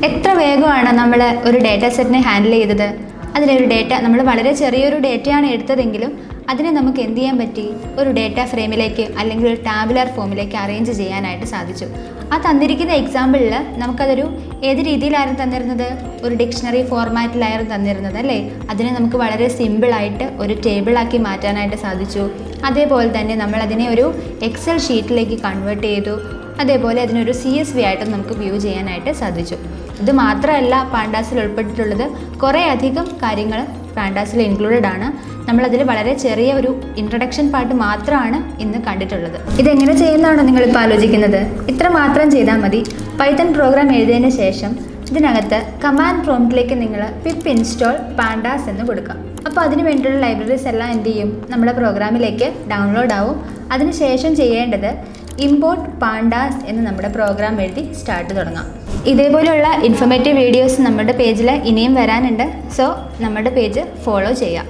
എത്ര വേഗമാണ് നമ്മൾ ഒരു ഡേറ്റ സെറ്റിനെ ഹാൻഡിൽ ചെയ്തത്. അതിലൊരു ഡേറ്റ നമ്മൾ വളരെ ചെറിയൊരു ഡേറ്റയാണ് എടുത്തതെങ്കിലും അതിനെ നമുക്ക് എന്ത് ചെയ്യാൻ പറ്റി, ഒരു ഡേറ്റ ഫ്രെയിമിലേക്ക് അല്ലെങ്കിൽ ഒരു ടാബുലർ ഫോമിലേക്ക് അറേഞ്ച് ചെയ്യാനായിട്ട് സാധിച്ചു. ആ തന്നിരിക്കുന്ന എക്സാമ്പിളിൽ നമുക്കതൊരു ഏത് രീതിയിലായിരുന്നു തന്നിരുന്നത്, ഒരു ഡിക്ഷണറി ഫോർമാറ്റിലായിരുന്നു തന്നിരുന്നത് അല്ലേ. അതിനെ നമുക്ക് വളരെ സിമ്പിളായിട്ട് ഒരു ടേബിളാക്കി മാറ്റാനായിട്ട് സാധിച്ചു. അതേപോലെ തന്നെ നമ്മൾ അതിനെ ഒരു എക്സൽ ഷീറ്റിലേക്ക് കൺവേർട്ട് ചെയ്തു. അതേപോലെ അതിനൊരു CSV ആയിട്ട് നമുക്ക് വ്യൂ ചെയ്യാനായിട്ട് സാധിച്ചു. ഇത് മാത്രമല്ല പാണ്ടാസിൽ ഉൾപ്പെട്ടിട്ടുള്ളത് കുറേ അധികം കാര്യങ്ങൾ പാണ്ടാസിൽ ഇൻക്ലൂഡഡ് ആണ്. നമ്മളതിൽ വളരെ ചെറിയ ഒരു ഇൻട്രഡക്ഷൻ പാർട്ട് മാത്രമാണ് ഇന്ന് കണ്ടിട്ടുള്ളത്. ഇതെങ്ങനെ ചെയ്യുന്നതാണോ നിങ്ങളിപ്പോൾ ആലോചിക്കുന്നത്? ഇത്ര മാത്രം ചെയ്താൽ മതി. പൈത്തൺ പ്രോഗ്രാം എഴുതിയതിന് ശേഷം ഇതിനകത്ത് കമാൻഡ് പ്രോംപ്റ്റിലേക്ക് നിങ്ങൾ പിപ്പ് ഇൻസ്റ്റാൾ പാണ്ടാസ് എന്ന് കൊടുക്കാം. അപ്പോൾ അതിന് വേണ്ടിയുള്ള ലൈബ്രറീസ് എല്ലാം എന്ത് ചെയ്യും, നമ്മുടെ പ്രോഗ്രാമിലേക്ക് ഡൗൺലോഡ് ആവും. അതിനുശേഷം ചെയ്യേണ്ടത് ഇമ്പോർട്ട് പാണ്ടാസ് എന്ന് നമ്മുടെ പ്രോഗ്രാം എഴുതി സ്റ്റാർട്ട് തുടങ്ങാം. ഇതേപോലെയുള്ള ഇൻഫോർമേറ്റീവ് വീഡിയോസ് നമ്മുടെ പേജിൽ ഇനിയും വരാനുണ്ട്. സോ നമ്മുടെ പേജ് ഫോളോ ചെയ്യാം.